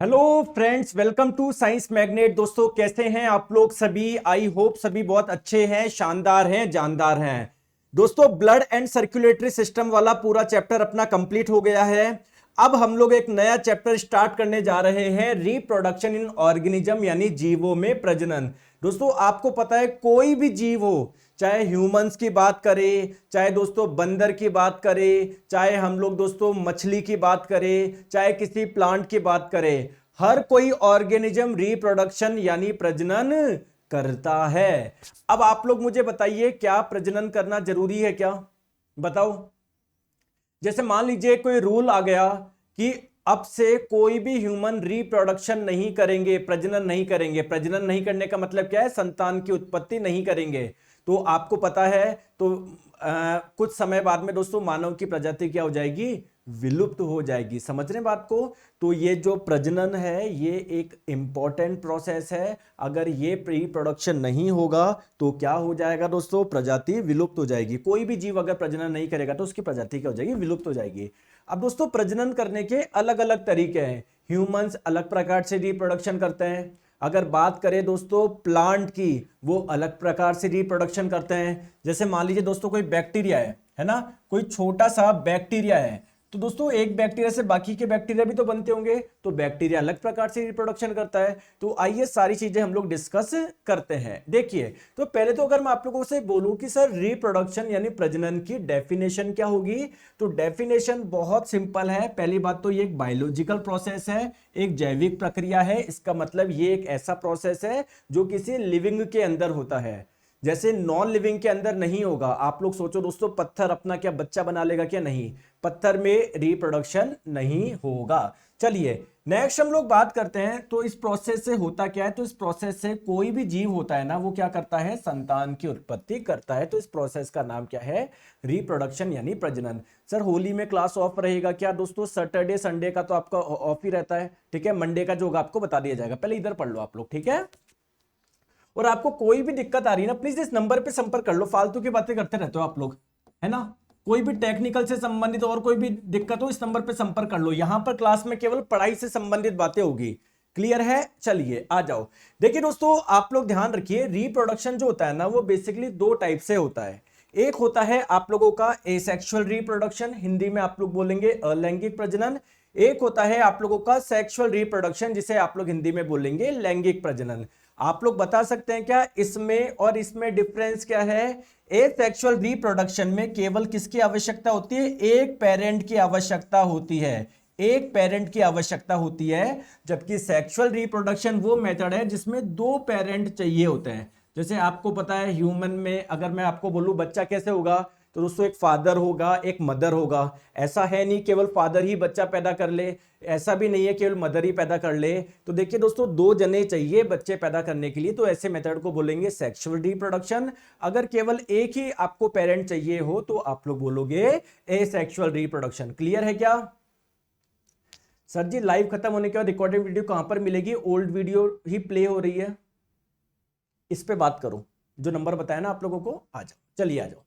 Hello friends, welcome to science magnet. दोस्तों कैसे हैं आप लोग सभी? आई होप सभी बहुत अच्छे हैं, शानदार हैं, जानदार हैं। दोस्तों ब्लड एंड सर्कुलेटरी सिस्टम वाला पूरा चैप्टर अपना कंप्लीट हो गया है। अब हम लोग एक नया चैप्टर स्टार्ट करने जा रहे हैं, रिप्रोडक्शन इन ऑर्गेनिज्म, यानी जीवों में प्रजनन। दोस्तों आपको पता है कोई भी जीव हो, चाहे ह्यूमंस की बात करें, चाहे दोस्तों बंदर की बात करें, चाहे हम लोग दोस्तों मछली की बात करें, चाहे किसी प्लांट की बात करें, हर कोई ऑर्गेनिज्म रिप्रोडक्शन यानी प्रजनन करता है। अब आप लोग मुझे बताइए, क्या प्रजनन करना जरूरी है क्या? बताओ। जैसे मान लीजिए कोई रूल आ गया कि अब से कोई भी ह्यूमन रिप्रोडक्शन नहीं करेंगे, प्रजनन नहीं करेंगे। प्रजनन नहीं करने का मतलब क्या है? संतान की उत्पत्ति नहीं करेंगे। तो आपको पता है, तो कुछ समय बाद में दोस्तों मानव की प्रजाति क्या हो जाएगी? विलुप्त हो जाएगी। समझ रहे हैं बात को? तो ये जो प्रजनन है ये एक इंपॉर्टेंट प्रोसेस है। अगर ये रिप्रोडक्शन नहीं होगा तो क्या हो जाएगा दोस्तों? प्रजाति विलुप्त हो जाएगी। कोई भी जीव अगर प्रजनन नहीं करेगा तो उसकी प्रजाति क्या हो जाएगी? विलुप्त हो जाएगी। अब दोस्तों प्रजनन करने के अलग अलग तरीके हैं। ह्यूमंस अलग प्रकार से रिप्रोडक्शन करते हैं। अगर बात करें दोस्तों प्लांट की, वो अलग प्रकार से रिप्रोडक्शन करते हैं। जैसे मान लीजिए दोस्तों कोई बैक्टीरिया है ना, कोई छोटा सा बैक्टीरिया है, तो दोस्तों एक बैक्टीरिया से बाकी के बैक्टीरिया भी तो बनते होंगे, तो बैक्टीरिया अलग प्रकार से रिप्रोडक्शन करता है। तो आइए सारी चीजें हम लोग डिस्कस करते हैं। देखिए, तो पहले तो अगर मैं आप लोगों से बोलूं कि सर रिप्रोडक्शन यानी प्रजनन की डेफिनेशन क्या होगी, तो डेफिनेशन बहुत सिंपल है। पहली बात तो ये एक बायोलॉजिकल प्रोसेस है, एक जैविक प्रक्रिया है। इसका मतलब ये एक ऐसा प्रोसेस है जो किसी लिविंग के अंदर होता है, जैसे नॉन लिविंग के अंदर नहीं होगा। आप लोग सोचो दोस्तों, पत्थर अपना क्या बच्चा बना लेगा क्या? नहीं, पत्थर में रिप्रोडक्शन नहीं होगा। चलिए नेक्स्ट हम लोग बात करते हैं, तो इस प्रोसेस से होता क्या है? तो इस प्रोसेस से कोई भी जीव होता है ना, वो क्या करता है? संतान की उत्पत्ति करता है। तो इस प्रोसेस का नाम क्या है? रिप्रोडक्शन यानी प्रजनन। सर होली में क्लास ऑफ रहेगा क्या? दोस्तों सैटरडे संडे का तो आपका ऑफ ही रहता है, ठीक है। मंडे का जो होगा आपको बता दिया जाएगा। पहले इधर पढ़ लो आप लोग, ठीक है। और आपको कोई भी दिक्कत आ रही है ना, प्लीज इस नंबर पे संपर्क कर लो। फालतू की बातें करते रहते हो आप लोग, है ना। कोई भी टेक्निकल से संबंधित और कोई भी दिक्कत हो, इस नंबर पे संपर्क कर लो। यहां पर क्लास में केवल पढ़ाई से संबंधित बातें होगी। क्लियर है? चलिए आ जाओ। देखिए दोस्तों आप लोग ध्यान रखिए, रिप्रोडक्शन जो होता है ना, वो बेसिकली दो टाइप से होता है। एक होता है आप लोगों का एसेक्सुअल रिप्रोडक्शन, हिंदी में आप लोग बोलेंगे अलैंगिक प्रजनन। एक होता है आप लोगों का सेक्सुअल रिप्रोडक्शन, जिसे आप लोग हिंदी में बोलेंगे लैंगिक प्रजनन। आप लोग बता सकते हैं क्या इसमें और इसमें डिफरेंस क्या है? एसेक्सुअल रिप्रोडक्शन में केवल किसकी आवश्यकता होती है? एक पेरेंट की आवश्यकता होती है। एक पेरेंट की आवश्यकता होती है। जबकि सेक्सुअल रिप्रोडक्शन वो मेथड है जिसमें दो पेरेंट चाहिए होते हैं। जैसे आपको पता है ह्यूमन में अगर मैं आपको बोलूं बच्चा कैसे होगा, तो दोस्तों एक फादर होगा, एक मदर होगा। ऐसा है नहीं केवल फादर ही बच्चा पैदा कर ले, ऐसा भी नहीं है केवल मदर ही पैदा कर ले। तो देखिए दोस्तों दो जने चाहिए बच्चे पैदा करने के लिए, तो ऐसे मेथड को बोलेंगे सेक्सुअल रिप्रोडक्शन। अगर केवल एक ही आपको पेरेंट चाहिए हो तो आप लोग बोलोगे एसेक्सुअल रिप्रोडक्शन। क्लियर है क्या? सर जी लाइव खत्म होने के बाद रिकॉर्डेड वीडियो कहां पर मिलेगी? ओल्ड वीडियो ही प्ले हो रही है, इस पे बात करो। जो नंबर बताया ना आप लोगों को, आ जाओ, चलिए आ जाओ।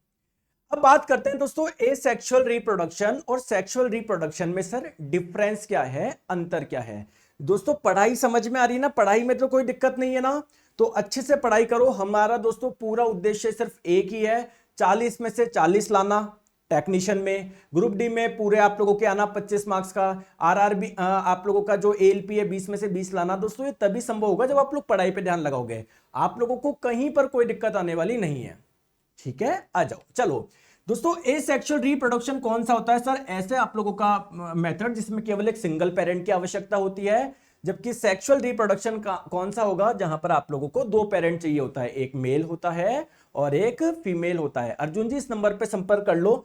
अब बात करते हैं दोस्तों एसेक्सुअल रिप्रोडक्शन और सेक्सुअल रिप्रोडक्शन में सर डिफरेंस क्या है, अंतर क्या है? दोस्तों पढ़ाई समझ में आ रही है ना? पढ़ाई में तो कोई दिक्कत नहीं है ना? तो अच्छे से पढ़ाई करो। हमारा दोस्तों पूरा उद्देश्य सिर्फ एक ही है, 40 में से 40 लाना। टेक्नीशियन में ग्रुप डी में पूरे आप लोगों के आना 25 मार्क्स का। आरआरबी आप लोगों का जो एएलपी है 20 में से 20 लाना। दोस्तों ये तभी संभव होगा जब आप लोग पढ़ाई पे ध्यान लगाओगे। आप लोगों को कहीं पर कोई दिक्कत आने वाली नहीं है, ठीक है। आ जाओ। चलो दोस्तों एसेक्सुअल रिप्रोडक्शन कौन सा होता है? सर ऐसे आप लोगों का मेथड जिसमें केवल एक सिंगल पेरेंट की आवश्यकता होती है। जबकि सेक्सुअल रिप्रोडक्शन का कौन सा होगा? जहां पर आप लोगों को दो पेरेंट चाहिए होता है, एक मेल होता है और एक फीमेल होता है। अर्जुन जी इस नंबर पे संपर्क कर लो,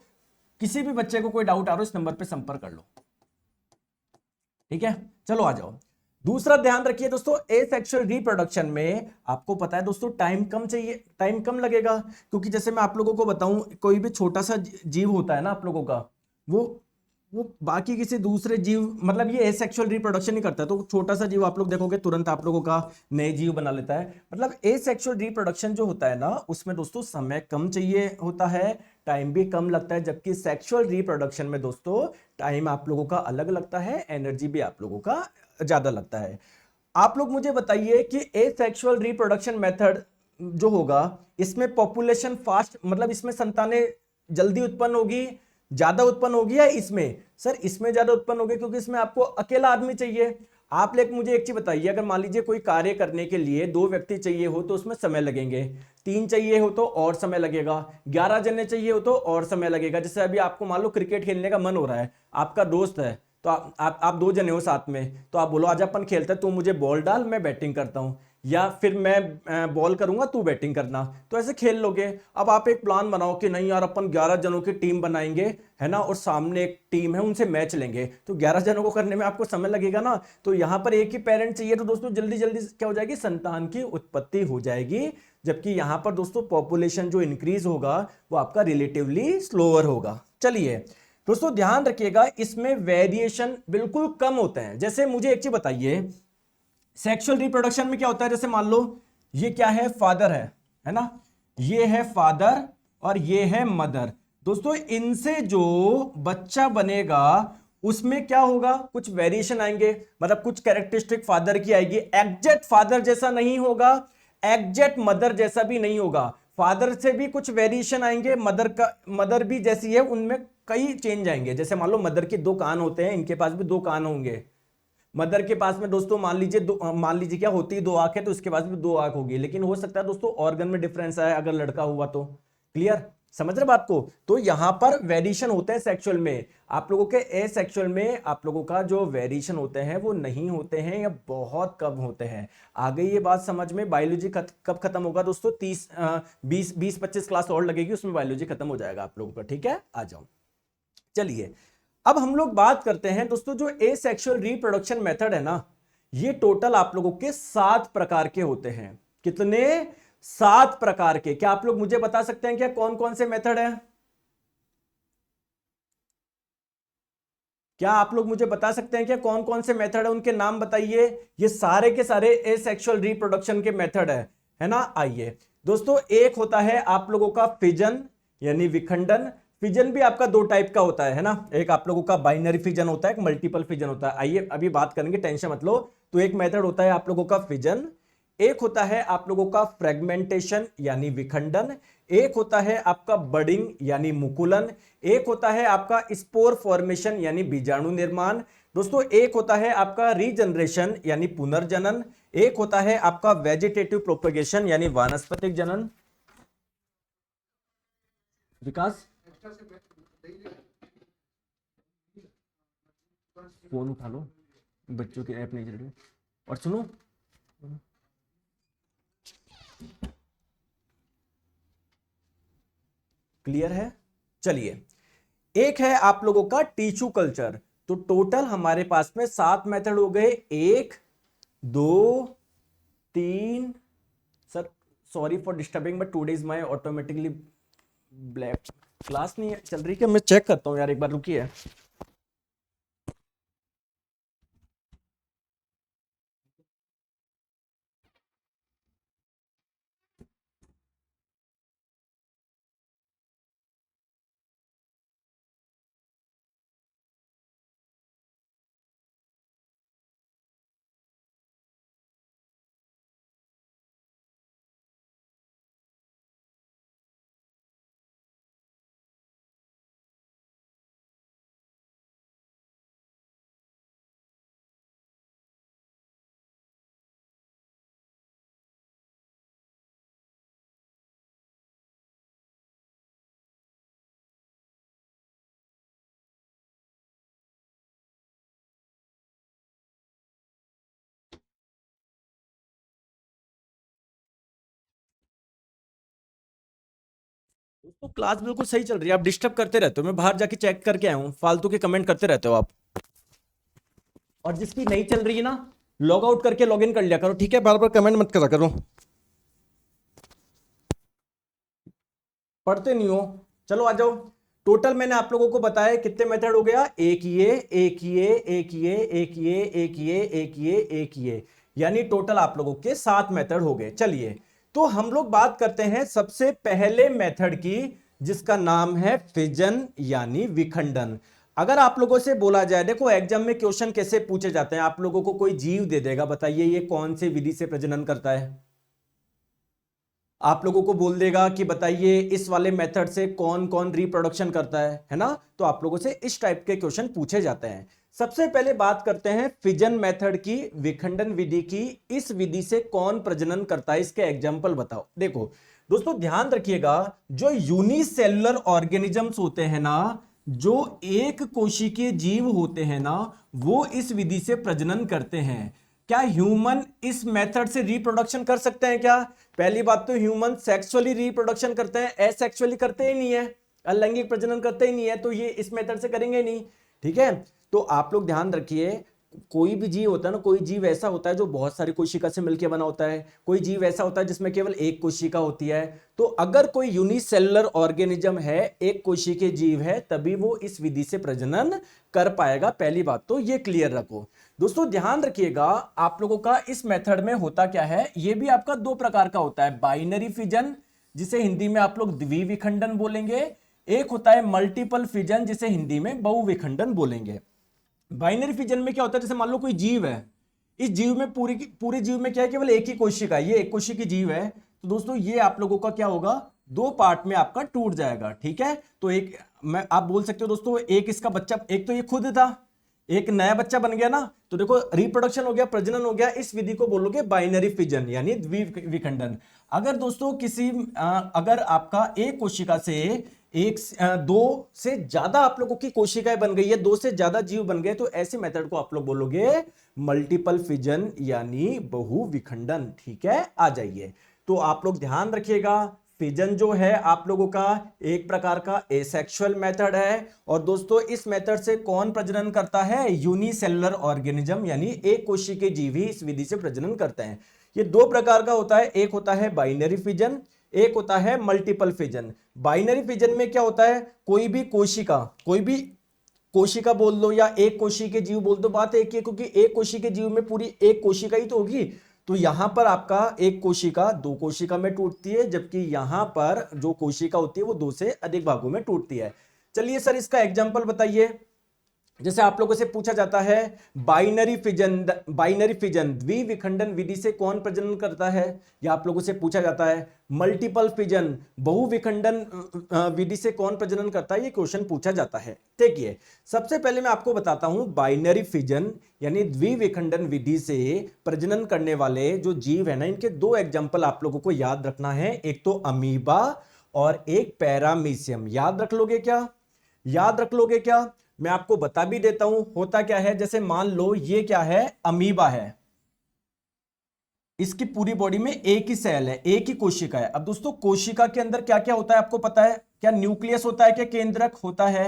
किसी भी बच्चे को कोई डाउट आ रहा हो इस नंबर पे संपर्क कर लो, ठीक है। चलो आ जाओ। दूसरा ध्यान रखिए दोस्तों, एसेक्सुअल रिप्रोडक्शन में आपको पता है दोस्तों टाइम कम चाहिए, टाइम कम लगेगा। क्योंकि जैसे मैं आप लोगों को बताऊं, कोई भी छोटा सा जीव होता है ना आप लोगों का, वो वो बाकी किसी दूसरे जीव, मतलब ये एसेक्सुअल रिप्रोडक्शन ही करता है, तो छोटा सा जीव आप लोग देखोगे तुरंत आप लोगों का नए जीव बना लेता है। मतलब एसेक्सुअल रिप्रोडक्शन जो होता है ना, उसमें दोस्तों समय कम चाहिए होता है, टाइम भी कम लगता है, जबकि सेक्सुअल रिप्रोडक्शन में दोस्तों टाइम आप लोगों का अलग लगता है, एनर्जी भी आप लोगों का ज्यादा लगता है। आप लोग मुझे बताइए कि एसेक्सुअल रिप्रोडक्शन मेथड जो होगा, इसमें पॉपुलेशन फास्ट, मतलब इसमें संतानें जल्दी उत्पन्न होगी, ज्यादा उत्पन्न होगी, या इसमें? सर इसमें ज्यादा उत्पन्न होगी, क्योंकि इसमें आपको अकेला आदमी चाहिए। आप लोग मुझे एक चीज बताइए, अगर मान लीजिए कोई कार्य करने के लिए 2 व्यक्ति चाहिए हो तो उसमें समय लगेंगे, 3 चाहिए हो तो और समय लगेगा, 11 जने चाहिए हो तो और समय लगेगा। जैसे अभी आपको मान लो क्रिकेट खेलने का मन हो रहा है, आपका दोस्त है, तो आप 2 जने हो साथ में, तो आप बोलो आज अपन खेलते हैं, तू मुझे बॉल डाल मैं बैटिंग करता हूं, या फिर मैं बॉल करूंगा तू बैटिंग करना, तो ऐसे खेल लोगे। अब आप एक प्लान बनाओ कि नहीं यार अपन 11 जनों की टीम बनाएंगे, है ना, और सामने एक टीम है उनसे मैच लेंगे, तो 11 जनों को करने में आपको समय लगेगा ना, तो यहां पर एक ही पेरेंट चाहिए, तो दोस्तों जल्दी जल्दी क्या हो जाएगी, संतान की उत्पत्ति हो जाएगी। जबकि यहां पर दोस्तों पॉपुलेशन जो इंक्रीज होगा वो आपका रिलेटिवली स्लोअर होगा। चलिए दोस्तों ध्यान रखिएगा, इसमें वेरिएशन बिल्कुल कम होते हैं। जैसे मुझे एक चीज बताइए, सेक्सुअल रिप्रोडक्शन में क्या होता है, जैसे मान लो ये क्या है, फादर है ना, ये है फादर और ये है मदर। दोस्तों इनसे जो बच्चा बनेगा उसमें क्या होगा, कुछ वेरिएशन आएंगे, मतलब कुछ कैरेक्टरिस्टिक फादर की आएगी, एग्जैक्ट फादर जैसा नहीं होगा, एग्जैक्ट मदर जैसा भी नहीं होगा, फादर से भी कुछ वेरिएशन आएंगे, मदर भी जैसी है उनमें कई चेंज आएंगे। जैसे मान लो मदर के 2 कान होते हैं, इनके पास भी 2 कान होंगे। मदर के पास में दोस्तों मान लीजिए क्या होती है, 2 आंख है, तो इसके पास भी 2 आंख होगी, लेकिन हो सकता है दोस्तों ऑर्गन में डिफरेंस आए अगर लड़का हुआ तो। क्लियर, समझ रहे बात को? तो यहां पर वेरिएशन होते हैं सेक्सुअल में, आप लोगों के एसेक्सुअल में आप लोगों का जो वेरिएशन होते हैं वो नहीं होते हैं या बहुत कम होते हैं। आ गई ये बात समझ में? बायोलॉजी कब खत्म होगा दोस्तों? 20-25 क्लास और लगेगी, उसमें बायोलॉजी खत्म हो जाएगा आप लोगों का। ठीक है, आ जाओ। चलिए अब हम लोग बात करते हैं दोस्तों, जो एसेक्सुअल रिप्रोडक्शन मेथड है ना, ये टोटल आप लोगों के 7 प्रकार के होते हैं। कितने? 7 प्रकार के। क्या आप लोग मुझे बता सकते हैं क्या कौन कौन से मेथड है? क्या आप लोग मुझे बता सकते हैं क्या कौन कौन से मेथड है, उनके नाम बताइए। ये सारे के सारे एसेक्सुअल रिप्रोडक्शन के मेथड है ना। आइए दोस्तों, एक होता है आप लोगों का फिजन यानी विखंडन। फिजन भी आपका 2 टाइप का होता है ना, एक आप लोगों का बाइनरी फिजन होता है, एक मल्टीपल फिजन होता है। आइए अभी बात करेंगे, टेंशन मत लो। तो एक मेथड होता है आप लोगों का फिजन, एक होता है आप लोगों का फ्रेगमेंटेशन यानी विखंडन, एक होता है आपका बडिंग यानी मुकुलन, एक होता है आपका स्पोर फॉर्मेशन यानी बीजाणु निर्माण। दोस्तों एक होता है आपका रीजनरेशन यानी पुनर्जनन, एक होता है आपका वेजिटेटिव प्रोपेगेशन यानी वानस्पतिक जनन। विकास फोन उठा लो, बच्चों के ऐप नहीं चल रही। और सुनो, क्लियर है? चलिए, एक है आप लोगों का टिश्यू कल्चर। तो टोटल हमारे पास में 7 मेथड हो गए, 1 2 3। Sir sorry for disturbing, but two days my automatically black class नहीं चल रही क्या? मैं चेक करता हूं यार, एक बार रुकिए। दोस्तों क्लास बिल्कुल सही चल रही है, आप डिस्टर्ब करते रहते हो, मैं बाहर जाके चेक करके आया हूँ, फालतू के कमेंट करते रहते हो आप। और जिसकी नहीं चल रही है ना, लॉग आउट करके लॉग इन कर लिया करो, ठीक है? बार बार कमेंट मत करा करो, पढ़ते नहीं हो। चलो आ जाओ। टोटल मैंने आप लोगों को बताया कितने मेथड हो गया, एक ये, एक ये, एक ये, एक ये, एक ये, एक ये, एक ये, यानी टोटल आप लोगों के 7 मेथड हो गए। चलिए, तो हम लोग बात करते हैं सबसे पहले मेथड की, जिसका नाम है फिजन यानी विखंडन। अगर आप लोगों से बोला जाए, देखो एग्जाम में क्वेश्चन कैसे पूछे जाते हैं, आप लोगों को कोई जीव दे देगा, बताइए ये कौन से विधि से प्रजनन करता है। आप लोगों को बोल देगा कि बताइए इस वाले मेथड से कौन कौन रिप्रोडक्शन करता है ना। तो आप लोगों से इस टाइप के क्वेश्चन पूछे जाते हैं। सबसे पहले बात करते हैं फिजन मेथड की, विखंडन विधि की। इस विधि से कौन प्रजनन करता है, इसके एग्जाम्पल बताओ। देखो दोस्तों ध्यान रखिएगा, जो यूनिसेलुलर ऑर्गेनिजम्स होते हैं ना, जो एक कोशिकीय जीव होते हैं ना, वो इस विधि से प्रजनन करते हैं। क्या ह्यूमन इस मेथड से रिप्रोडक्शन कर सकते हैं क्या? पहली बात तो ह्यूमन सेक्सुअली रिप्रोडक्शन करते हैं, एसेक्सुअली करते ही नहीं है, अलैंगिक प्रजनन करते ही नहीं है, तो ये इस मेथड से करेंगे नहीं। ठीक है, तो आप लोग ध्यान रखिए, कोई भी जीव होता है ना, कोई जीव ऐसा होता है जो बहुत सारी कोशिका से मिलकर बना होता है, कोई जीव ऐसा होता है जिसमें केवल एक कोशिका होती है। तो अगर कोई यूनिसेलुलर ऑर्गेनिज्म है, एक कोशिकीय जीव है, तभी वो इस विधि से प्रजनन कर पाएगा। पहली बात तो ये क्लियर रखो। दोस्तों ध्यान रखिएगा, आप लोगों का इस मेथड में होता क्या है, ये भी आपका 2 प्रकार का होता है। बाइनरी फिजन, जिसे हिंदी में आप लोग द्विविखंडन बोलेंगे। एक होता है मल्टीपल फिजन, जिसे हिंदी में बहुविखंडन बोलेंगे। बाइनरी फिजन में क्या होता है, जैसे मान लो कोई जीव है, इस जीव में पूरे जीव में क्या है, केवल एक ही कोशिका है, ये एक कोशिकीय जीव है। तो दोस्तों ये आप लोगों का क्या होगा, 2 पार्ट में आपका टूट जाएगा। ठीक है, तो एक मैं आप बोल सकते हो दोस्तों, एक इसका बच्चा, एक तो ये खुद था, एक नया बच्चा बन गया ना, तो देखो रिप्रोडक्शन हो गया, प्रजनन हो गया। इस विधि को बोलोगे बाइनरी फिजन यानी द्विविखंडन। अगर दोस्तों अगर आपका एक कोशिका से दो से ज्यादा आप लोगों की कोशिकाएं बन गई है, 2 से ज्यादा जीव बन गए, तो ऐसे मेथड को आप लोग बोलोगे मल्टीपल फिजन यानी बहुविखंडन। ठीक है, आ जाइए। तो आप लोग ध्यान रखिएगा, फिजन जो है आप लोगों का एक प्रकार का एसेक्सुअल मेथड है। और दोस्तों इस मेथड से कौन प्रजनन करता है, यूनिसेलुलर ऑर्गेनिज्म यानी एक कोशिकीय जीव ही इस विधि से प्रजनन करते हैं। ये 2 प्रकार का होता है, एक होता है बाइनरी फिजन, एक होता है मल्टीपल फिजन। बाइनरी फिजन में क्या होता है, कोई भी कोशिका बोल दो या एक कोशिकीय जीव बोल दो, बात एक ही है, क्योंकि एक कोशिकीय जीव में पूरी एक कोशिका ही तो होगी। तो यहां पर आपका एक कोशिका 2 कोशिका में टूटती है, जबकि यहां पर जो कोशिका होती है वो 2 से अधिक भागों में टूटती है। चलिए सर इसका एग्जांपल बताइए। जैसे आप लोगों से पूछा जाता है बाइनरी फिजन द्विविखंडन विधि से कौन प्रजनन करता है, या आप लोगों से पूछा जाता है मल्टीपल फिजन बहुविखंडन विधि से कौन प्रजनन करता है, ये क्वेश्चन पूछा जाता है। देखिए सबसे पहले मैं आपको बताता हूं, बाइनरी फिजन यानी द्विविखंडन विधि से प्रजनन करने वाले जो जीव है ना, इनके 2 एग्जाम्पल आप लोगों को याद रखना है, एक तो अमीबा और एक पैरामीशियम। याद रख लोगे क्या, याद रख लोगे क्या? मैं आपको बता भी देता हूं होता क्या है। जैसे मान लो ये क्या है, अमीबा है, इसकी पूरी बॉडी में एक ही सेल है, एक ही कोशिका है। अब दोस्तों कोशिका के अंदर क्या क्या होता है आपको पता है, क्या न्यूक्लियस होता है, क्या केंद्रक होता है,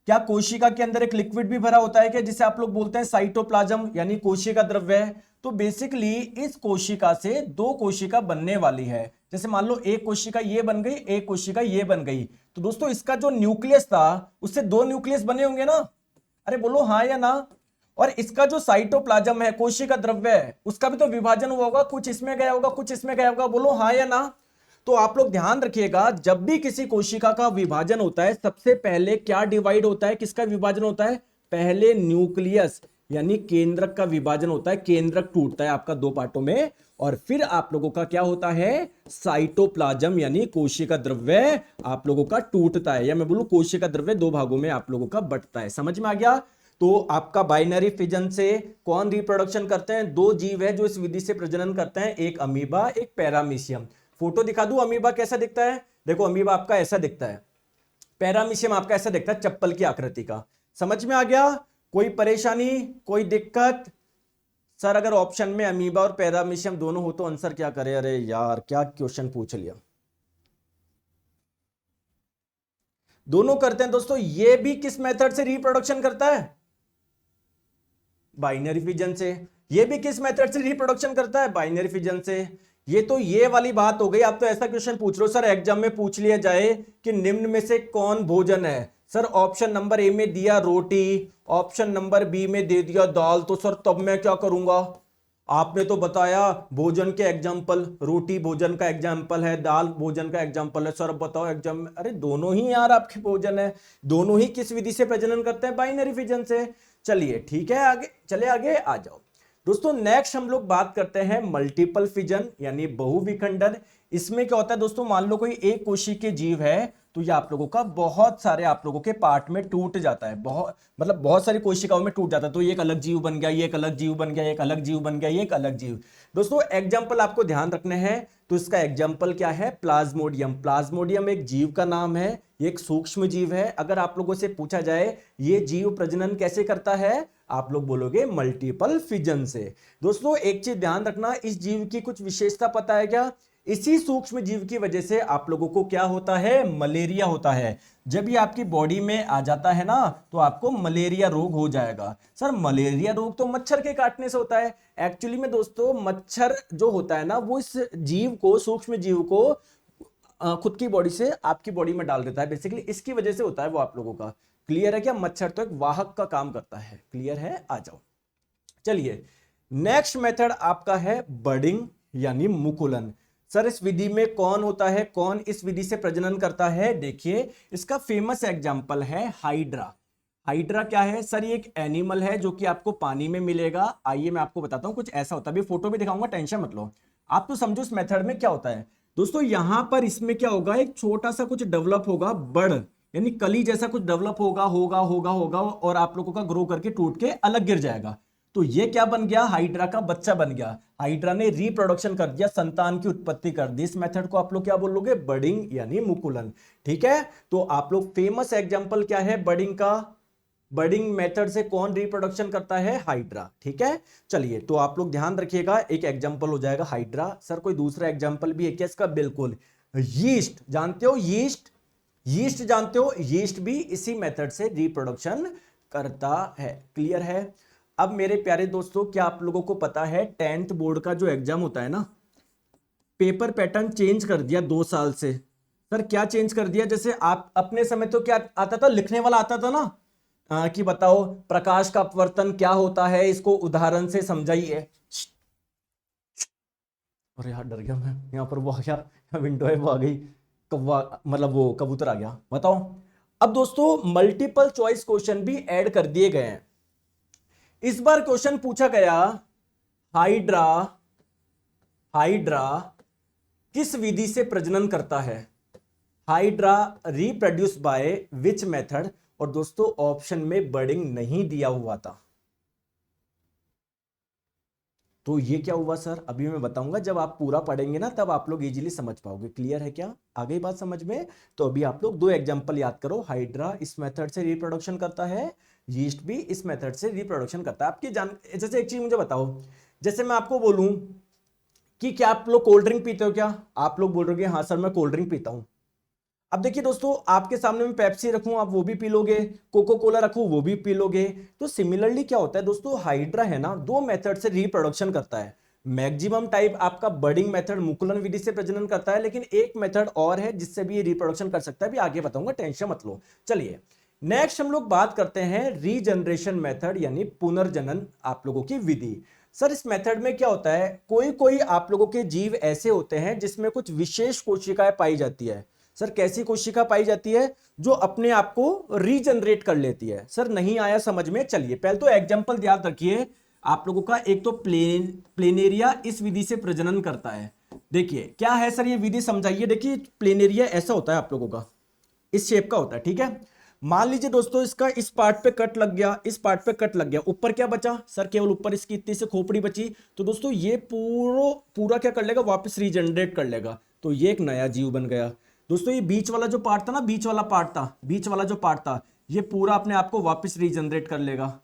क्या कोशिका के अंदर एक लिक्विड भी भरा होता है क्या, जिसे आप लोग बोलते हैं साइटोप्लाज्म यानी कोशिका द्रव्य। तो बेसिकली इस कोशिका से 2 कोशिका बनने वाली है। जैसे मान लो एक कोशिका ये बन गई, एक कोशिका ये बन गई, तो दोस्तों इसका जो न्यूक्लियस था उससे 2 न्यूक्लियस बने होंगे ना, अरे बोलो हाँ या ना। और इसका जो साइटोप्लाज्म है, कोशिका द्रव्य है, उसका भी तो विभाजन हुआ होगा, कुछ इसमें गया होगा, कुछ इसमें गया होगा, बोलो हाँ या ना। तो आप लोग ध्यान रखिएगा, जब भी किसी कोशिका का विभाजन होता है, सबसे पहले क्या डिवाइड होता है, किसका विभाजन होता है, पहले न्यूक्लियस यानी केंद्रक का विभाजन होता है, केंद्रक टूटता है आपका 2 पार्टों में, और फिर आप लोगों का क्या होता है, साइटोप्लाज्म यानी कोशिका द्रव्य आप लोगों का टूटता है, या मैं बोलूं कोशिका द्रव्य 2 भागों में आप लोगों का बंटता है। समझ में आ गया? तो आपका बाइनरी फिजन से कौन रिप्रोडक्शन करते हैं, 2 जीव है जो इस विधि से प्रजनन करते हैं, एक अमीबा एक पैरामीशियम। फोटो दिखा दूं अमीबा कैसा दिखता है, देखो अमीबा आपका ऐसा दिखता है, पैरामीशियम आपका ऐसा दिखता है चप्पल की आकृति का। समझ में आ गया? कोई परेशानी, कोई दिक्कत? सर अगर ऑप्शन में अमीबा और पैरामीशियम दोनों हो तो आंसर क्या करे, अरे यार क्या क्वेश्चन पूछ लिया। दोनों करते हैं दोस्तों। ये भी किस मेथड से रिप्रोडक्शन करता है, बाइनरी फिजन से। ये भी किस मेथड से रिप्रोडक्शन करता है, बाइनरी फिजन से। ये तो ये वाली बात हो गई। आप तो ऐसा क्वेश्चन पूछ रहे हो सर एग्जाम में पूछ लिया जाए कि निम्न में से कौन भोजन है। सर ऑप्शन नंबर ए में दिया रोटी, ऑप्शन नंबर बी में दे दिया दाल, तो सर तब मैं क्या करूंगा? आपने तो बताया भोजन के एग्जाम्पल, रोटी भोजन का एग्जाम्पल है, दाल भोजन का एग्जाम्पल है। सर अब बताओ एग्जाम, अरे दोनों ही यार आपके भोजन है, दोनों ही किस विधि से प्रजनन करते हैं? बाइनरी फिजन से। चलिए ठीक है, आगे चले, आगे आ जाओ दोस्तों। नेक्स्ट हम लोग बात करते हैं मल्टीपल फिजन यानी बहुविखंडन। इसमें क्या होता है दोस्तों, मान लो कोई एक कोशिकीय जीव है, तो ये आप लोगों का बहुत सारे आप लोगों के पार्ट में टूट जाता है, बहुत मतलब बहुत सारी कोशिकाओं में टूट जाता है। तो ये एक अलग जीव बन गया, ये एक अलग जीव बन गया, एक अलग जीव बन गया, ये एक अलग जीव। दोस्तों एग्जाम्पल आपको ध्यान रखने हैं, तो इसका एग्जाम्पल क्या है? प्लाज्मोडियम। प्लाज्मोडियम एक जीव का नाम है, एक सूक्ष्म जीव है। अगर आप लोगों से पूछा जाए ये जीव प्रजनन कैसे करता है, आप लोग बोलोगे मल्टीपल फिजन से। दोस्तों एक चीज ध्यान रखना, इस जीव की कुछ विशेषता पता है क्या? इसी सूक्ष्म जीव की वजह से आप लोगों को क्या होता है? मलेरिया होता है। जब ये आपकी बॉडी में आ जाता है ना, तो आपको मलेरिया रोग हो जाएगा। सर मलेरिया रोग तो मच्छर के काटने से होता है। एक्चुअली में दोस्तों मच्छर जो होता है ना, वो इस जीव को, सूक्ष्म जीव को खुद की बॉडी से आपकी बॉडी में डाल देता है, बेसिकली इसकी वजह से होता है वो आप लोगों का। क्लियर है क्या? मच्छर तो एक वाहक का काम करता है। क्लियर है? आ जाओ। चलिए नेक्स्ट मेथड आपका है बडिंग यानी मुकुलन। सर इस विधि में कौन होता है, कौन इस विधि से प्रजनन करता है? देखिए इसका फेमस एग्जांपल है हाइड्रा। हाइड्रा क्या है सर? ये एक एनिमल है जो कि आपको पानी में मिलेगा। आइए मैं आपको बताता हूं, कुछ ऐसा होता है, अभी फोटो भी दिखाऊंगा, टेंशन मत लो। आप तो समझो इस मेथड में क्या होता है दोस्तों। यहां पर इसमें क्या होगा, एक छोटा सा कुछ डेवलप होगा, बड़ यानी कली जैसा कुछ डेवलप होगा होगा होगा होगा और आप लोगों का ग्रो करके टूट के अलग गिर जाएगा। तो ये क्या बन गया? हाइड्रा का बच्चा बन गया। हाइड्रा ने रिप्रोडक्शन कर दिया, संतान की उत्पत्ति कर दी। इस मेथड को आप लोग क्या बोलोगे? बडिंग यानी मुकुलन। ठीक है, तो आप लोग फेमस एग्जांपल क्या है बडिंग का? बडिंग मेथड से कौन रिप्रोडक्शन करता है? हाइड्रा। ठीक है, चलिए तो आप लोग ध्यान रखिएगा, एक एग्जांपल हो जाएगा हाइड्रा। सर कोई दूसरा एग्जांपल भी है क्या इसका? बिल्कुल, यीस्ट। जानते हो यीस्ट? यीस्ट जानते हो? यीस्ट भी इसी मेथड से रिप्रोडक्शन करता है। क्लियर है? अब मेरे प्यारे दोस्तों, क्या आप लोगों को पता है 10th बोर्ड का जो एग्जाम होता है ना, पेपर पैटर्न चेंज कर दिया 2 साल से। सर क्या चेंज कर दिया? जैसे आप अपने समय तो क्या आता था, लिखने वाला आता था ना, कि बताओ प्रकाश का अपवर्तन क्या होता है, इसको उदाहरण से समझाइए। अरे यार डर गया मैं, यहाँ पर वो आ गया, विंडो है वो आ गई, कौवा मतलब वो कबूतर आ गया। बताओ। अब दोस्तों मल्टीपल चॉइस क्वेश्चन भी ऐड कर दिए गए हैं। इस बार क्वेश्चन पूछा गया, हाइड्रा हाइड्रा किस विधि से प्रजनन करता है? Hydra reproduce by which method? और दोस्तों ऑप्शन में बडिंग नहीं दिया हुआ था। तो ये क्या हुआ सर? अभी मैं बताऊंगा, जब आप पूरा पढ़ेंगे ना तब आप लोग इजीली समझ पाओगे। क्लियर है क्या? आ गई बात समझ में? तो अभी आप लोग 2 एग्जांपल याद करो। हाइड्रा इस मेथड से रिप्रोडक्शन करता है, यीस्ट भी इस मेथड से रिप्रोडक्शन करता है। आपकी जान, जैसे एक चीज मुझे बताओ, जैसे मैं आपको बोलूं कि क्या आप लोग कोल्ड ड्रिंक पीते हो? क्या आप लोग बोलोगे हाँ सर मैं कोल्ड ड्रिंक पीता हूं। अब देखिए दोस्तों, आपके सामने में पेप्सी रखूं आप वो भी पी लोगे, कोको कोला रखूं वो भी पी लोगे। तो सिमिलरली क्या होता है दोस्तों, हाइड्रा है ना 2 मेथड से रिप्रोडक्शन करता है। मैक्सिमम टाइप आपका बर्डिंग मेथड मुकुलन विधि से प्रजनन करता है, लेकिन एक मेथड और है जिससे भी ये रिप्रोडक्शन कर सकता है, भी आगे बताऊंगा, टेंशन मत लो। चलिए नेक्स्ट हम लोग बात करते हैं रीजनरेशन मेथड यानी पुनर्जनन आप लोगों की विधि। सर इस मेथड में क्या होता है, कोई कोई आप लोगों के जीव ऐसे होते हैं जिसमें कुछ विशेष कोशिकाएं पाई जाती है। सर कैसी कोशिका पाई जाती है? जो अपने आप को रीजनरेट कर लेती है। सर नहीं आया समझ में? चलिए पहले तो एग्जांपल याद रखिए आप लोगों का। एक तो प्लेनेरिया इस विधि से प्रजनन करता है। देखिए क्या है सर ये विधि, समझाइए। देखिए प्लेनेरिया ऐसा होता है आप लोगों का, इस शेप का होता है। ठीक है, मान लीजिए दोस्तों इसका इस पार्ट पे कट लग गया, इस पार्ट पे कट लग गया, ऊपर क्या बचा सर? केवल ऊपर इसकी इतनी से खोपड़ी बची। तो दोस्तों ये पूरा क्या कर लेगा? वापस रीजनरेट कर लेगा। तो ये एक नया जीव बन गया। दोस्तों ये बीच वाला जो पार्ट था ना, बीच वाला पार्ट था, ये पूरा अपने आप को वापस रीजनरेट कर लेगा।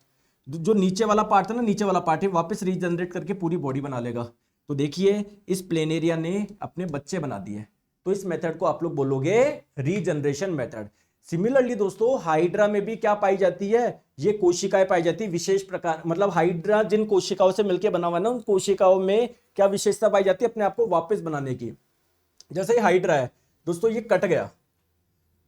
जो नीचे वाला पार्ट था ना, नीचे वाला पार्ट है वापस रीजनरेट करके पूरी बॉडी बना लेगा। तो देखिए इस प्लेनेरिया ने अपने बच्चे बना दिए। तो इस मेथड को आप लोग बोलोगे रीजनरेशन मेथड। सिमिलरली दोस्तों हाइड्रा में भी क्या पाई जाती है, ये कोशिकाएं पाई जाती है विशेष प्रकार, मतलब हाइड्रा जिन कोशिकाओं से मिलकर बना हुआ है ना, उन कोशिकाओं में क्या विशेषता पाई जाती है अपने आप को वापस बनाने की। जैसे ही हाइड्रा है दोस्तों, ये कट गया,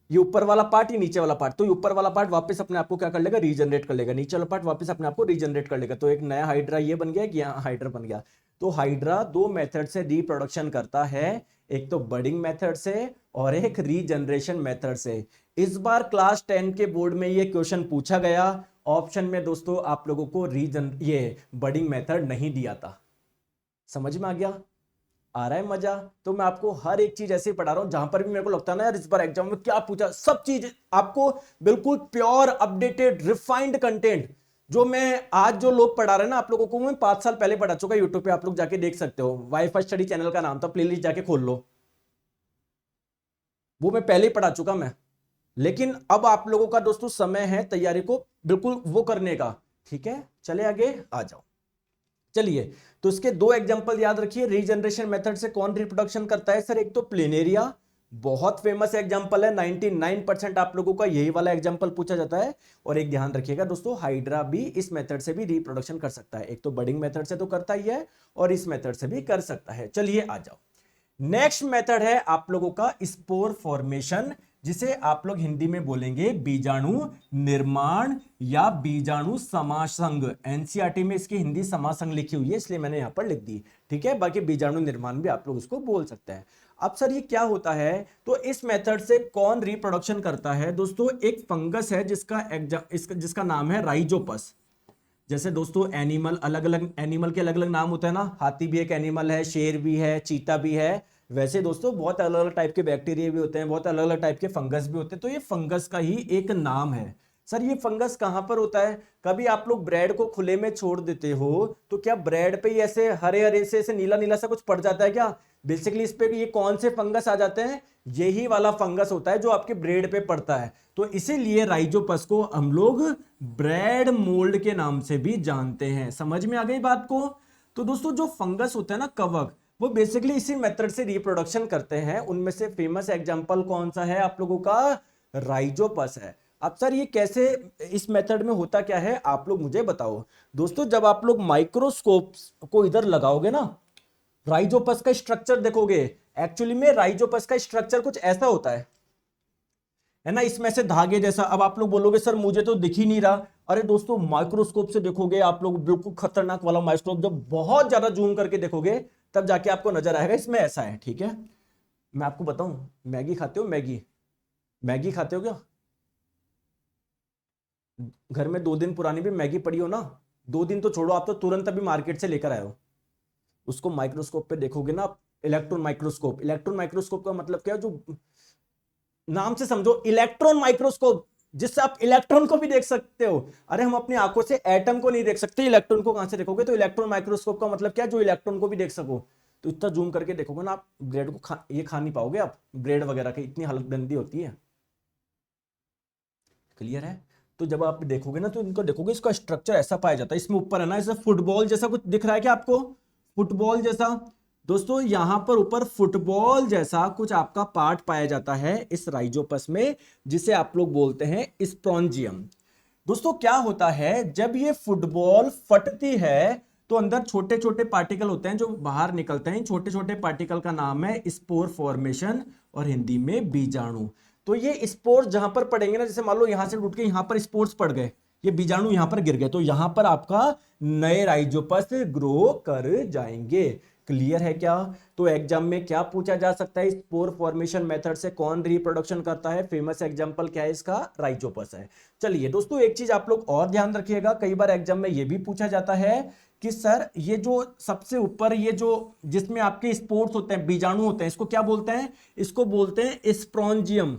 ये ऊपर वाला पार्ट, ये नीचे वाला पार्ट, तो ये ऊपर वाला पार्ट वापस अपने आप को क्या कर लेगा, रीजनरेट कर लेगा, नीचे वाला पार्ट वापस अपने आप को रीजनरेट कर लेगा। तो एक नया हाइड्रा ये बन गया कि यहाँ हाइड्रा बन गया। तो हाइड्रा दो मेथड से रिप्रोडक्शन करता है, एक तो बडिंग मेथड से और एक रीजनरेशन मेथड से। इस बार क्लास 10 के बोर्ड में ये क्वेश्चन पूछा गया, ऑप्शन में दोस्तों आप लोगों को ये बडिंग मेथड नहीं दिया था। समझ में आ गया, आ रहा है मजा? तो मैं आपको हर एक चीज ऐसे ही पढ़ा रहा हूं, जहां पर भी मेरे को लगता है ना यार इस बार एग्जाम में क्या पूछा, सब चीज आपको बिल्कुल प्योर अपडेटेड रिफाइंड कंटेंट, जो मैं आज जो लोग पढ़ा रहे हैं ना आप लोगों को, मैं 5 साल पहले पढ़ा चुका। यूट्यूब पे आप लोग जाके देख सकते हो, वाईफाई स्टडी चैनल का नाम था, प्लेलिस्ट जाके खोल लो, वो मैं पहले ही पढ़ा चुका मैं। लेकिन अब आप लोगों का दोस्तों समय है तैयारी को बिल्कुल वो करने का, ठीक है? चले आगे आ जाओ। चलिए, तो इसके दो एग्जांपल याद रखिए। रीजनरेशन मेथड से कौन रिप्रोडक्शन करता है सर? एक तो प्लेनेरिया, बहुत फेमस एग्जांपल है, 99% आप लोगों का यही वाला एग्जांपल पूछा जाता है। और एक ध्यान रखिएगा दोस्तों, हाइड्रा भी इस मेथड से भी रिप्रोडक्शन कर सकता है। एक तो बडिंग मेथड से तो करता ही है और इस मेथड से भी कर सकता है। चलिए आ जाओ, नेक्स्ट मेथड है आप लोगों का स्पोर फॉर्मेशन, जिसे आप लोग हिंदी में बोलेंगे बीजाणु निर्माण या बीजाणु समासंग। एनसीईआरटी में इसकी हिंदी समासंग लिखी हुई है, इसलिए मैंने यहां पर लिख दी, ठीक है? बाकी बीजाणु निर्माण भी आप लोग उसको बोल सकते हैं। अब सर ये क्या होता है? तो इस मेथड से कौन रिप्रोडक्शन करता है दोस्तों? एक फंगस है जिसका नाम है राइजोपस। जैसे दोस्तों एनिमल, अलग अलग एनिमल के अलग अलग नाम होते हैं ना, हाथी भी एक एनिमल है, शेर भी है, चीता भी है। वैसे दोस्तों बहुत अलग अलग टाइप के बैक्टीरिया भी होते हैं, बहुत अलग अलग टाइप के फंगस भी होते हैं। तो ये फंगस का ही एक नाम है। सर ये फंगस कहां पर होता है? कभी आप लोग ब्रेड को खुले में छोड़ देते हो तो क्या ब्रेड पे ऐसे हरे हरे से ऐसे नीला नीला सा कुछ पड़ जाता है क्या? बेसिकली इस पे ये कौन से फंगस आ जाते हैं? यही वाला फंगस होता है जो आपके ब्रेड पे पड़ता है। तो इसीलिए राइजोपस को हम लोग ब्रेड मोल्ड के नाम से भी जानते हैं। समझ में आ गई बात को? तो दोस्तों जो फंगस होता है ना, कवक, वो बेसिकली इसी मेथड से रिप्रोडक्शन करते हैं। उनमें से फेमस एग्जांपल कौन सा है आप लोगों का? राइजोपस है। अब सर ये कैसे, इस मेथड में होता क्या है आप लोग मुझे बताओ। दोस्तों जब आप लोग माइक्रोस्कोप को इधर लगाओगे ना, राइजोपस का स्ट्रक्चर देखोगे, एक्चुअली में राइजोपस का स्ट्रक्चर कुछ ऐसा होता है ना, इसमें से धागे जैसा। अब आप लोग बोलोगे सर मुझे तो दिख ही नहीं रहा। अरे दोस्तों माइक्रोस्कोप से देखोगे आप लोग, बिल्कुल खतरनाक वाला माइक्रोस्कोप, जब बहुत ज्यादा जूम करके देखोगे तब जाके आपको नजर आएगा इसमें ऐसा है, ठीक है? मैं आपको बताऊं, मैगी खाते हो? मैगी मैगी खाते हो क्या? घर में 2 दिन पुरानी भी मैगी पड़ी हो ना, 2 दिन तो छोड़ो, आप तो तुरंत अभी मार्केट से लेकर आए हो, उसको माइक्रोस्कोप पे देखोगे ना, इलेक्ट्रॉन माइक्रोस्कोप। इलेक्ट्रॉन माइक्रोस्कोप का मतलब क्या है? जो नाम से समझो, इलेक्ट्रॉन माइक्रोस्कोप, जिससे आप इलेक्ट्रॉन को भी देख सकते हो। अरे हम अपनी आंखों से एटम को नहीं देख सकते, इलेक्ट्रॉन को कहां से देखोगे? तो इलेक्ट्रॉन माइक्रोस्कोप का मतलब क्या है? जो इलेक्ट्रॉन को भी देख सको। तो इतना जूम करके देखोगे ना आप, ब्रेड को ये खा नहीं पाओगे आप, ब्रेड वगैरह की इतनी हालत गंदी होती है। क्लियर है? तो जब आप देखोगे ना, तो इनको देखोगे, इसका स्ट्रक्चर ऐसा पाया जाता है। इसमें ऊपर है ना, ऐसा फुटबॉल जैसा कुछ दिख रहा है क्या आपको? फुटबॉल जैसा दोस्तों, यहां पर ऊपर फुटबॉल जैसा कुछ आपका पार्ट पाया जाता है इस राइजोपस में, जिसे आप लोग बोलते हैं स्पोंजियम। दोस्तों क्या होता है, जब ये फुटबॉल फटती है तो अंदर छोटे छोटे पार्टिकल होते हैं जो बाहर निकलते हैं। छोटे छोटे पार्टिकल का नाम है स्पोर फॉर्मेशन और हिंदी में बीजाणु। तो ये स्पोर्स जहां पर पड़ेंगे ना, जैसे मान लो यहां से उठ के यहां पर स्पोर्स पड़ गए, ये बीजाणु यहां पर गिर गए, तो यहां पर आपका नए राइजोपस ग्रो कर जाएंगे। क्लियर है क्या? तो एग्जाम में क्या पूछा जा सकता है? स्पोर फॉर्मेशन मेथड से कौन रिप्रोडक्शन करता है? फेमस एग्जांपल क्या है इसका? राइजोपस है। चलिए दोस्तों एक चीज आप लोग और ध्यान रखिएगा, कई बार एग्जाम में यह भी पूछा जाता है कि सर ये जो सबसे ऊपर, ये जो जिसमें आपके स्पोर्स होते हैं, बीजाणु होते हैं, इसको क्या बोलते हैं? इसको बोलते हैं स्पोंजियम।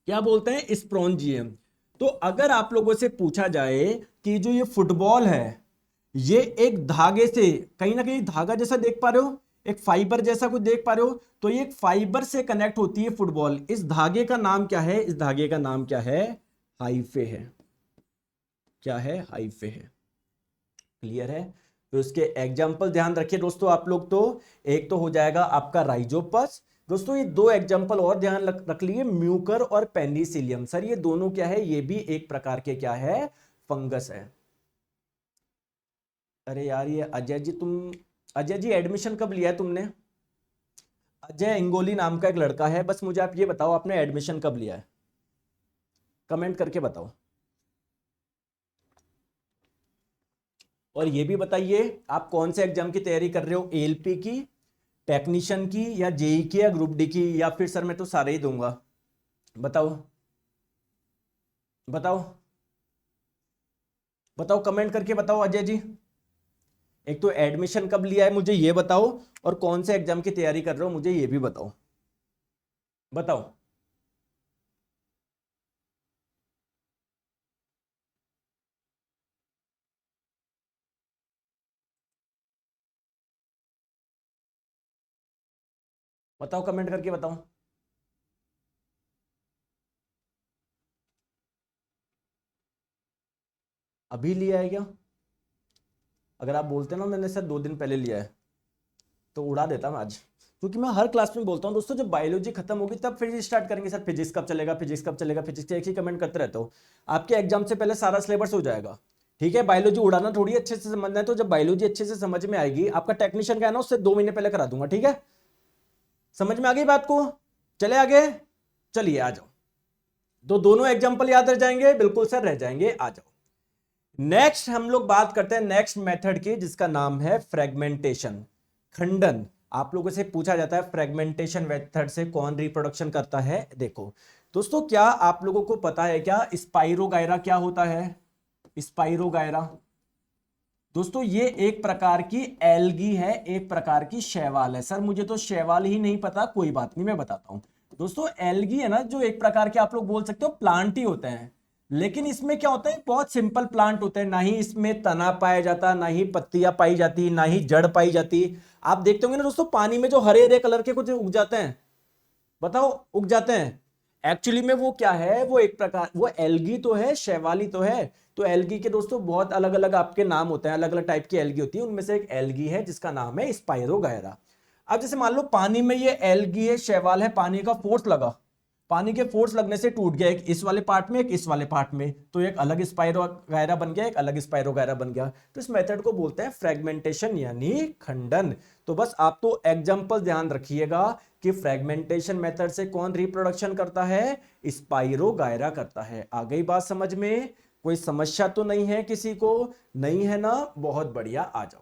क्या बोलते हैं? स्पोंजियम। तो अगर आप लोगों से पूछा जाए कि जो ये फुटबॉल है, ये एक धागे से, कहीं ना कहीं धागा जैसा देख पा रहे हो, एक फाइबर जैसा कुछ देख पा रहे हो, तो ये एक फाइबर से कनेक्ट होती है फुटबॉल। इस धागे का नाम क्या है? इस धागे का नाम क्या है? हाइफे है। क्या है? हाइफे है। क्लियर है? तो इसके एग्जाम्पल ध्यान रखिए दोस्तों आप लोग। तो एक तो हो जाएगा आपका राइजोपस, दोस्तों ये दो एग्जांपल और ध्यान रख लिए, म्यूकर और पेनिसिलियम। सर ये दोनों क्या है, ये भी एक प्रकार के क्या है, फंगस है। अरे यार ये अजय जी, अजय जी एडमिशन कब लिया है तुमने? अजय इंगोली नाम का एक लड़का है, बस मुझे आप ये बताओ आपने एडमिशन कब लिया है, कमेंट करके बताओ। और ये भी बताइए आप कौन से एग्जाम की तैयारी कर रहे हो, एएलपी की, टेक्नीशियन की, या जेई की, या ग्रुप डी की, या फिर सर मैं तो सारे ही दूंगा? बताओ बताओ बताओ, कमेंट करके बताओ अजय जी। एक तो एडमिशन कब लिया है मुझे ये बताओ, और कौन से एग्जाम की तैयारी कर रहे हो मुझे ये भी बताओ। बताओ। बताओ कमेंट करके बताओ। अभी लिया है क्या? अगर आप बोलते ना मैंने सर 2 दिन पहले लिया है तो उड़ा देता मैं आज, क्योंकि मैं हर क्लास में बोलता हूँ दोस्तों जब बायोलॉजी खत्म होगी तब फिर स्टार्ट करेंगे सर, फिजिक्स कब चलेगा, फिजिक्स कब चलेगा, फिजिक्स, एक ही कमेंट करते रहते हो। आपके एग्जाम से पहले सारा सिलेबस हो जाएगा। ठीक है, बायोलॉजी उड़ाना थोड़ी अच्छे से समझना है, तो जब बायोलॉजी अच्छे से समझ में आएगी, आपका टेक्नीशियन का है ना उससे 2 महीने पहले करा दूंगा। ठीक है, समझ में आ गई बात को? चले आगे, चलिए आ जाओ। तो दोनों एग्जाम्पल याद रह जाएंगे? बिल्कुल सर रह जाएंगे, आ जाओ। नेक्स्ट हम लोग बात करते हैं नेक्स्ट मेथड की, जिसका नाम है फ्रेगमेंटेशन, खंडन। आप लोगों से पूछा जाता है फ्रेगमेंटेशन मेथड से कौन रिप्रोडक्शन करता है। देखो दोस्तों, क्या आप लोगों को पता है क्या स्पाइरोगायरा क्या होता है? स्पाइरोगायरा दोस्तों ये एक प्रकार की एल्गी है, एक प्रकार की शैवाल है। सर मुझे तो शैवाल ही नहीं पता, कोई बात नहीं मैं बताता हूं। दोस्तों एल्गी है ना, जो एक प्रकार के आप लोग बोल सकते हो प्लांट ही होते हैं, लेकिन इसमें क्या होता है, बहुत सिंपल प्लांट होते हैं, ना ही इसमें तना पाया जाता, ना ही पत्तियां पाई जाती, ना ही जड़ पाई जाती। आप देखते होंगे ना दोस्तों, पानी में जो हरे हरे कलर के कुछ उग जाते हैं, बताओ उग जाते हैं, एक्चुअली में वो क्या है, वो एक प्रकार, वो एल्गी तो है, शैवाली तो है। तो एल्गी के दोस्तों बहुत अलग अलग आपके नाम होते हैं, अलग अलग टाइप की एल्गी होती है, उनमें से एक एल्गी है जिसका नाम है स्पाइरोगायरा। अब जैसे मान लो पानी में ये एल्गी है, शैवाल है, पानी का फोर्स लगा, पानी के फोर्स लगने से टूट गया, एक इस वाले पार्ट में एक इस वाले पार्ट में, तो एक अलग स्पाइरोगायरा बन गया, एक अलग स्पाइरोगायरा बन गया। तो इस मेथड को बोलते हैं फ्रेगमेंटेशन यानी खंडन। तो बस आप तो एग्जांपल ध्यान रखिएगा कि फ्रेगमेंटेशन मेथड से कौन रिप्रोडक्शन करता है, स्पाइरोगायरा करता है। आ गई बात समझ में? कोई समस्या तो नहीं है किसी को? नहीं है ना, बहुत बढ़िया, आ जाओ।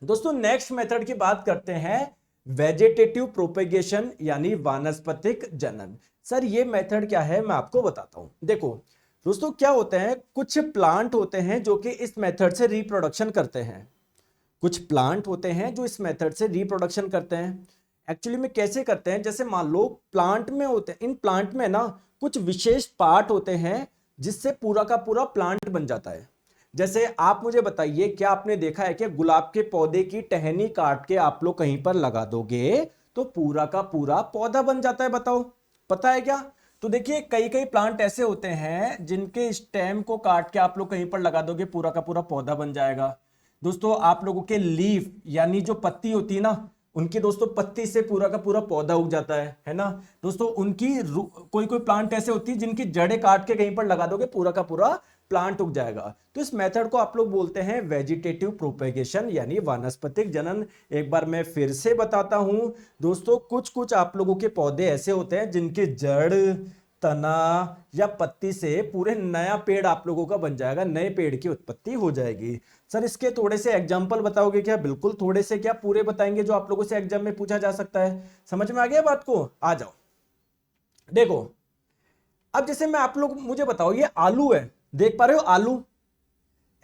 दोस्तों नेक्स्ट मेथड की बात करते हैं, वेजिटेटिव प्रोपेगेशन यानी वानस्पतिक जनन। सर ये मेथड क्या है मैं आपको बताता हूं। देखो दोस्तों क्या होते हैं, कुछ प्लांट होते हैं जो कि इस मेथड से रिप्रोडक्शन करते हैं, कुछ प्लांट होते हैं जो इस मेथड से रिप्रोडक्शन करते हैं। एक्चुअली में कैसे करते हैं, जैसे मान लो प्लांट में होते हैं, इन प्लांट में ना कुछ विशेष पार्ट होते हैं जिससे पूरा का पूरा प्लांट बन जाता है। जैसे आप मुझे बताइए, क्या आपने देखा है कि गुलाब के पौधे की टहनी काट के आप लोग कहीं पर लगा दोगे तो पूरा का पूरा पौधा बन जाता है? बताओ, पता है क्या? तो देखिए कई कई प्लांट ऐसे होते हैं जिनके स्टेम को काट के आप लोग कहीं पर लगा दोगे, पूरा का पूरा पौधा बन जाएगा। दोस्तों आप लोगों के लीफ यानी जो पत्ती होती है ना, उनकी दोस्तों पत्ती से पूरा का पूरा पौधा उग जाता है ना। दोस्तों उनकी कोई कोई प्लांट ऐसे होती है जिनकी जड़ें काट के कहीं पर लगा दोगे पूरा का पूरा प्लांट उग जाएगा। तो इस मेथड को आप लोग बोलते हैं वेजिटेटिव प्रोपेगेशन यानी वानस्पतिक जनन। एक बार मैं फिर से बताता हूं दोस्तों, कुछ कुछ आप लोगों के पौधे ऐसे होते हैं जिनके जड़, तना या पत्ती से पूरे नया पेड़ आप लोगों का बन जाएगा, नए पेड़ की उत्पत्ति हो जाएगी। सर इसके थोड़े से एग्जाम्पल बताओगे क्या? बिल्कुल, थोड़े से क्या, पूरे बताएंगे जो आप लोगों से एग्जाम में पूछा जा सकता है। समझ में आ गया बात को? आ जाओ। देखो अब जैसे मैं, आप लोग मुझे बताओ, ये आलू है, देख पा रहे हो आलू?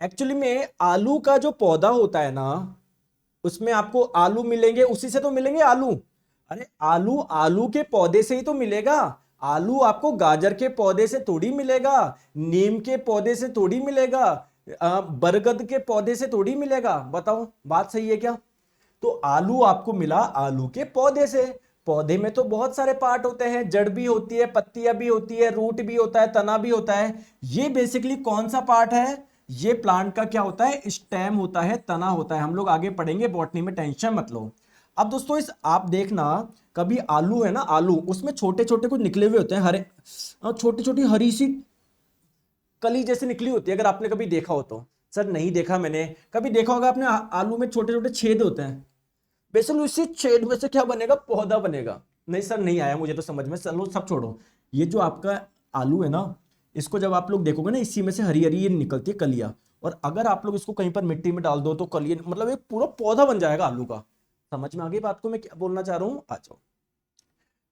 एक्चुअली में आलू का जो पौधा होता है ना, उसमें आपको आलू मिलेंगे, उसी से तो मिलेंगे आलू। अरे आलू आलू के पौधे से ही तो मिलेगा। आलू आपको गाजर के पौधे से थोड़ी मिलेगा, नीम के पौधे से थोड़ी मिलेगा, बरगद के पौधे से थोड़ी मिलेगा। बताओ बात सही है क्या? तो आलू आपको मिला आलू के पौधे से। पौधे में तो बहुत सारे पार्ट होते हैं, जड़ भी होती है, पत्तियां भी होती है, रूट भी होता है, तना भी होता है। ये बेसिकली कौन सा पार्ट है? ये प्लांट का क्या होता है? स्टेम होता है, तना होता है। हम लोग आगे पढ़ेंगे बॉटनी में, टेंशन मत लो। अब दोस्तों इस आप देखना, कभी आलू है ना, आलू उसमें छोटे छोटे कुछ निकले हुए होते हैं, हरे छोटी छोटी हरी सी कली जैसे निकली होती है, अगर आपने कभी देखा हो तो। सर नहीं देखा मैंने, कभी देखा होगा आपने, आलू में छोटे छोटे छेद होते हैं, बेसिकली उसी छेद में से क्या बनेगा, पौधा बनेगा। नहीं सर नहीं आया मुझे तो समझ में, चलो सब छोड़ो। ये जो आपका आलू है ना, इसको जब आप लोग देखोगे ना, इसी में से हरी हरी ये निकलती है कलियां, और अगर आप लोग इसको कहीं पर मिट्टी में डाल दो तो कलियां, मतलब एक पूरा पौधा बन जाएगा आलू का। समझ में आ गई बात को मैं क्या बोलना चाह रहा हूं? आ जाओ।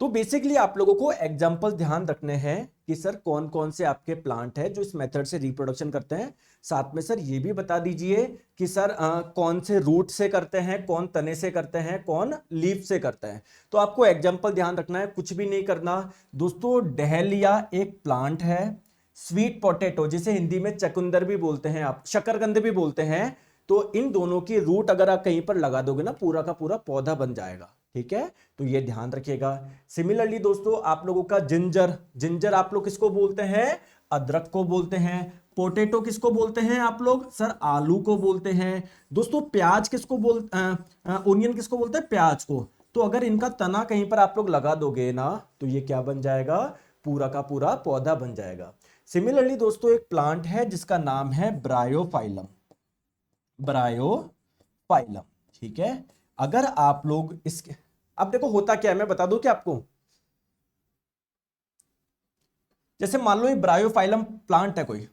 तो बेसिकली आप लोगों को एग्जाम्पल ध्यान रखने हैं कि सर कौन कौन से आपके प्लांट है जो इस मेथड से रिप्रोडक्शन करते हैं। साथ में सर ये भी बता दीजिए कि सर कौन से रूट से करते हैं, कौन तने से करते हैं, कौन लीफ से करते हैं। तो आपको एग्जाम्पल ध्यान रखना है, कुछ भी नहीं करना। दोस्तों डहेलिया एक प्लांट है, स्वीट पोटैटो जिसे हिंदी में चकुंदर भी बोलते हैं, आप शकरकंद भी बोलते हैं, तो इन दोनों की रूट अगर आप कहीं पर लगा दोगे ना, पूरा का पूरा पौधा बन जाएगा। ठीक है, तो ये ध्यान रखिएगा। सिमिलरली दोस्तों आप लोगों का जिंजर, जिंजर आप लोग किसको बोलते हैं, अदरक को बोलते हैं। पोटैटो किसको बोलते हैं आप लोग, सर आलू को बोलते हैं। दोस्तों प्याज किसको ओनियन किसको बोलते हैं, प्याज को। तो अगर इनका तना कहीं पर आप लोग लगा दोगे ना, तो ये क्या बन जाएगा, पूरा का पूरा पौधा बन जाएगा। सिमिलरली दोस्तों एक प्लांट है जिसका नाम है ब्रायोफाइलम, ब्रायोफाइलम। ठीक है, अगर आप लोग इसके, अब देखो होता क्या है मैं बता दूं क्या आपको। जैसे मान लो ये ब्रायोफाइलम प्लांट है कोई,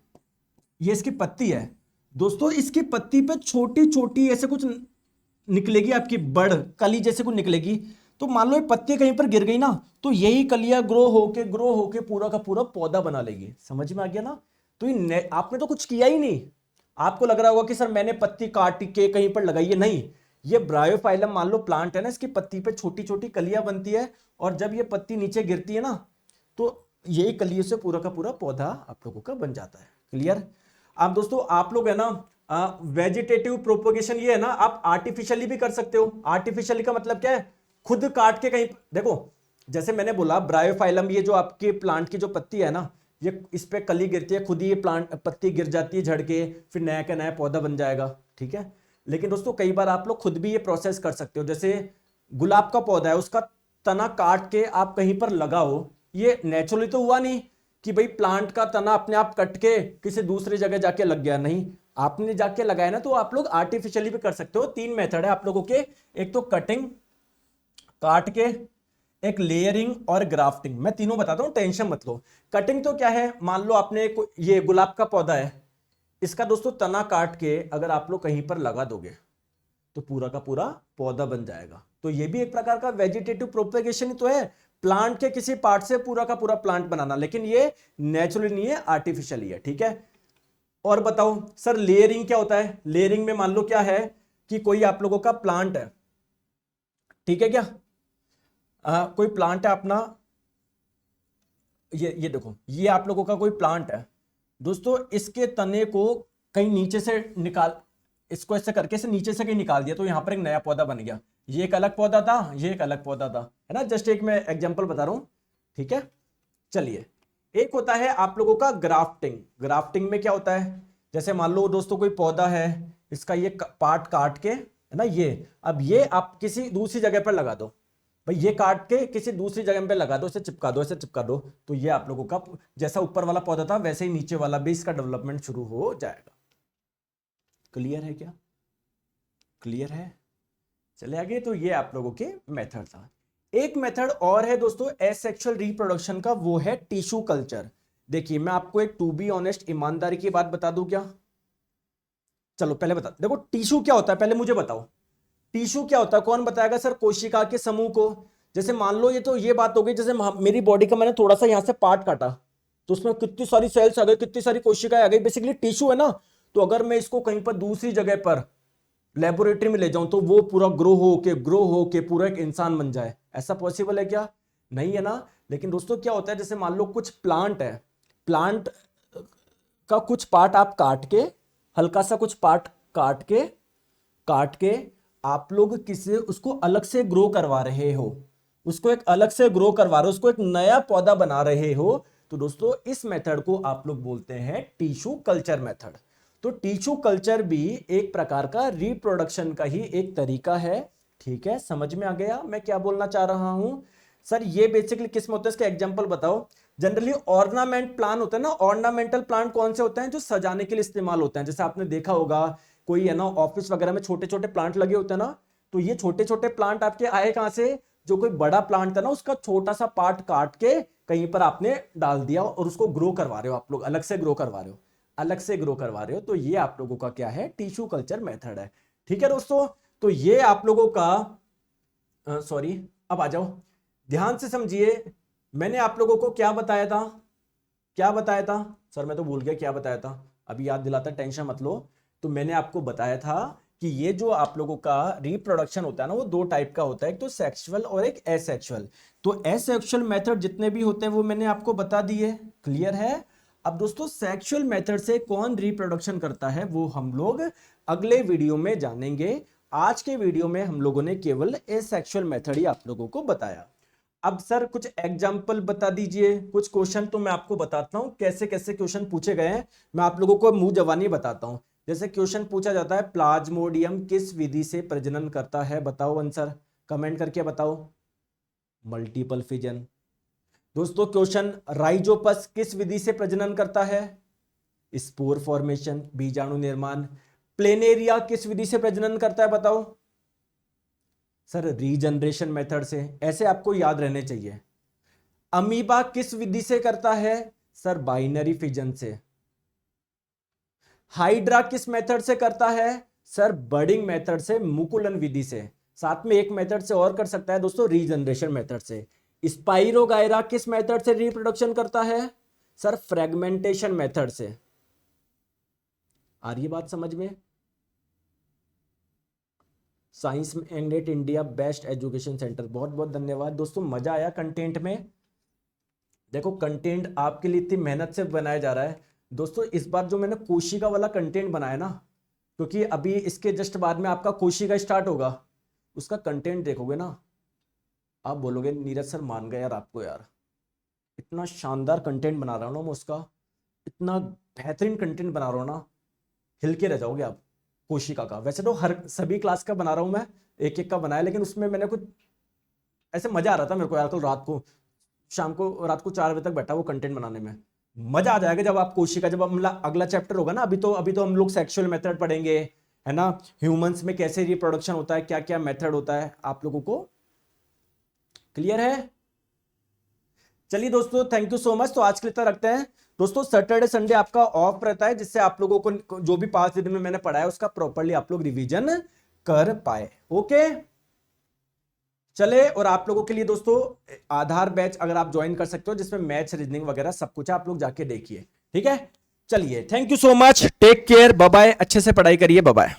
ये इसकी पत्ती है दोस्तों, इसकी पत्ती पे छोटी छोटी ऐसे कुछ निकलेगी, आपकी बड़ कली जैसे कुछ निकलेगी। तो मान लो ये पत्ती कहीं पर गिर गई ना, तो यही कलियां ग्रो होके पूरा का पूरा पौधा बना लेगी। समझ में आ गया ना? तो ये आपने तो कुछ किया ही नहीं। आपको लग रहा होगा कि सर मैंने पत्ती काट के कहीं पर लगाई है, नहीं। ये ब्रायोफाइलम मान लो प्लांट है ना, इसकी पत्ती पे छोटी छोटी कलियां बनती है, और जब ये पत्ती नीचे गिरती है ना, तो यही कलियों से पूरा का पूरा पौधा आप लोगों का बन जाता है। क्लियर? आप दोस्तों आप लोग है ना, वेजिटेटिव प्रोपोगेशन ये है ना, आप आर्टिफिशियली भी कर सकते हो। आर्टिफिशियली का मतलब क्या है, खुद काट के कहीं, देखो जैसे मैंने बोला ब्रायोफाइलम, ये जो आपके प्लांट की जो पत्ती है ना, ये इस पे कली गिरती है, खुद ही ये प्लांट पत्ती गिर जाती है झड़ के, फिर नया का नया पौधा बन जाएगा। ठीक है, लेकिन दोस्तों कई बार आप लोग खुद भी ये प्रोसेस कर सकते हो। जैसे गुलाब का पौधा है, उसका तना काट के आप कहीं पर लगाओ, ये नेचुरली तो हुआ नहीं कि भाई प्लांट का तना अपने आप कट के किसी दूसरी जगह जाके लग गया, नहीं, आपने जाके लगाया ना। तो आप लोग आर्टिफिशियली भी कर सकते हो। 3 मेथड है आप लोगों के, एक तो कटिंग काट के, एक लेयरिंग और ग्राफ्टिंग। मैं तीनों बताता हूं, टेंशन मत लो। कटिंग तो क्या है, मान लो आपने ये गुलाब का पौधा है, इसका दोस्तों तना काट के अगर आप लोग कहीं पर लगा दोगे तो पूरा का पूरा पौधा बन जाएगा। तो ये भी एक प्रकार का वेजिटेटिव प्रोपेगेशन ही तो है, प्लांट के किसी पार्ट से पूरा का पूरा प्लांट बनाना, लेकिन ये नेचुरली नहीं है, आर्टिफिशियली है। ठीक है, और बताओ सर लेयरिंग क्या होता है। लेयरिंग में मान लो क्या है कि कोई आप लोगों का प्लांट है, ठीक है क्या, कोई प्लांट है अपना, ये देखो, ये आप लोगों का कोई प्लांट है दोस्तों, इसके तने को कहीं नीचे से निकाल, इसको ऐसे करके से नीचे से कहीं निकाल दिया, तो यहां पर एक नया पौधा बन गया। ये एक अलग पौधा था, ये एक अलग पौधा था, है ना, जस्ट एक मैं एग्जांपल बता रहा हूं। ठीक है, चलिए, एक होता है आप लोगों का ग्राफ्टिंग। ग्राफ्टिंग में क्या होता है, जैसे मान लो दोस्तों कोई पौधा है, इसका ये पार्ट काट के, है ना, ये अब ये आप किसी दूसरी जगह पर लगा दो, भाई ये काट के किसी दूसरी जगह पे लगा दो, इसे चिपका दो, इसे चिपका दो, तो ये आप लोगों का जैसा ऊपर वाला पौधा था वैसे ही नीचे वाला भी इसका डेवलपमेंट शुरू हो जाएगा। क्लियर है क्या? क्लियर है? चले आगे। तो ये आप लोगों के मेथड था। एक मेथड और है दोस्तों एसेक्सुअल रिप्रोडक्शन का, वो है टिश्यू कल्चर। देखिए मैं आपको एक टू बी ऑनेस्ट ईमानदारी की बात बता दूं क्या, चलो पहले बता, देखो टिश्यू क्या होता है पहले मुझे बताओ। टिश्यू क्या होता है, कौन बताएगा सर, कोशिका के समूह को। जैसे मान लो ये तो ये बात हो गई, जैसे मेरी बॉडी का मैंने थोड़ा सा यहां से पार्ट काटा, तो उसमें कितनी सारी सेल्स आ गई, कितनी सारी कोशिकाएं आ गई, बेसिकली टिश्यू है ना। तो अगर मैं इसको कहीं पर दूसरी जगह पर लेबोरेटरी में ले जाऊं, तो वो पूरा ग्रो होके पूरा एक इंसान बन जाए, ऐसा पॉसिबल है क्या? नहीं है ना। लेकिन दोस्तों क्या होता है, जैसे मान लो कुछ प्लांट है, प्लांट का कुछ पार्ट आप काट के, हल्का सा कुछ पार्ट काट के आप लोग किसी उसको अलग से ग्रो करवा रहे हो, उसको एक अलग से ग्रो करवा रहे हो, उसको एक नया पौधा बना रहे हो, तो दोस्तों इस मेथड को आप लोग बोलते हैं टिश्यू कल्चर मेथड। तो टिश्यू कल्चर भी एक प्रकार का रिप्रोडक्शन का ही एक तरीका है, ठीक है, समझ में आ गया मैं क्या बोलना चाह रहा हूं? सर ये बेसिकली किस में होता है, इसका एग्जांपल बताओ। जनरली ऑर्नामेंट प्लांट होता है ना, ऑर्नामेंटल प्लांट कौन से होते हैं? जो सजाने के लिए इस्तेमाल होते हैं। जैसे आपने देखा होगा कोई है ना ऑफिस वगैरह में छोटे छोटे प्लांट लगे होते हैं ना, तो ये छोटे छोटे प्लांट आपके आए कहां से? जो कोई बड़ा प्लांट था ना उसका छोटा सा पार्ट काट के कहीं पर आपने डाल दिया और उसको ग्रो करवा रहे हो, आप लोग अलग से ग्रो करवा रहे हो, अलग से ग्रो करवा रहे हो। तो ये आप लोगों का क्या है? टिश्यू कल्चर मेथड है। ठीक है दोस्तों, तो ये आप लोगों का सॉरी, अब आ जाओ ध्यान से समझिए। मैंने आप लोगों को क्या बताया था? क्या बताया था सर? मैं तो भूल गया क्या बताया था, अभी याद दिलाता, टेंशन मत लो। तो मैंने आपको बताया था कि ये जो आप लोगों का रिप्रोडक्शन होता है ना वो दो टाइप का होता है, एक तो सेक्सुअल और एक एसेक्सुअल। तो एसेक्सुअल मेथड जितने भी होते हैं वो मैंने आपको बता दिए, क्लियर है? अब दोस्तों सेक्सुअल मेथड से कौन रिप्रोडक्शन करता है वो हम लोग अगले वीडियो में जानेंगे। आज के वीडियो में हम लोगों ने केवल एसेक्सुअल मेथड ही आप लोगों को बताया। अब सर कुछ एग्जाम्पल बता दीजिए, कुछ क्वेश्चन तो मैं आपको बताता हूं कैसे कैसे क्वेश्चन पूछे गए हैं, मैं आप लोगों को मुंह जवानी बताता हूं। जैसे क्वेश्चन पूछा जाता है प्लाज्मोडियम किस विधि से प्रजनन करता है? बताओ आंसर, कमेंट करके बताओ। Multiple fission. दोस्तों क्वेश्चन राइजोपस किस विधि से प्रजनन करता है? स्पोर फॉर्मेशन, बीजाणु निर्माण। प्लेनेरिया किस विधि से प्रजनन करता है? बताओ सर रीजनरेशन मेथड से, ऐसे आपको याद रहने चाहिए। अमीबा किस विधि से करता है? सर बाइनरी फिजन से। हाइड्रा किस मेथड से करता है? सर बर्डिंग मेथड से, मुकुलन विधि से। साथ में एक मेथड से और कर सकता है दोस्तों, रीजनरेशन मेथड से। स्पाइरोगायरा किस मेथड से रिप्रोडक्शन करता है? सर फ्रेगमेंटेशन मेथड से। आ रही है बात समझ में? Science magnet India best education centre, बहुत बहुत धन्यवाद दोस्तों, मजा आया कंटेंट में। देखो कंटेंट आपके लिए इतनी मेहनत से बनाया जा रहा है दोस्तों। इस बार जो मैंने कोशिका वाला कंटेंट बनाया ना, क्योंकि अभी इसके जस्ट बाद में आपका कोशिका स्टार्ट होगा, उसका कंटेंट देखोगे ना आप बोलोगे नीरज सर मान गए यार आपको, यार इतना शानदार कंटेंट बना रहा हूँ ना मैं उसका, इतना बेहतरीन कंटेंट बना रहा हूँ ना, हिल के रह जाओगे आप। कोशिका का वैसे तो हर सभी क्लास का बना रहा हूँ मैं, एक एक का बनाया, लेकिन उसमें मैंने कुछ ऐसे मजा आ रहा था मेरे को यार, कल रात को, शाम को रात को 4 बजे तक बैठा वो कंटेंट बनाने में। मजा आ जाएगा जब आप कोशिका, जब मतलब अगला चैप्टर होगा ना, अभी तो हम लोग सेक्सुअल मेथड पढ़ेंगे, है ना, ह्यूमंस में कैसे रिप्रोडक्शन होता है, क्या क्या मेथड होता है, आप लोगों को क्लियर है? चलिए दोस्तों थैंक यू सो मच। तो आज के लिए तो रखते हैं दोस्तों, सैटरडे संडे आपका ऑफ रहता है, जिससे आप लोगों को जो भी 5 दिन में मैंने पढ़ाया उसका प्रॉपर्ली आप लोग रिवीजन कर पाए। ओके चले, और आप लोगों के लिए दोस्तों आधार बैच अगर आप ज्वाइन कर सकते हो, जिसमें मैथ्स रीजनिंग वगैरह सब कुछ है, आप लोग जाके देखिए। ठीक है, चलिए thank you so much, take care, bye bye, अच्छे से पढ़ाई करिए, बाय बाय।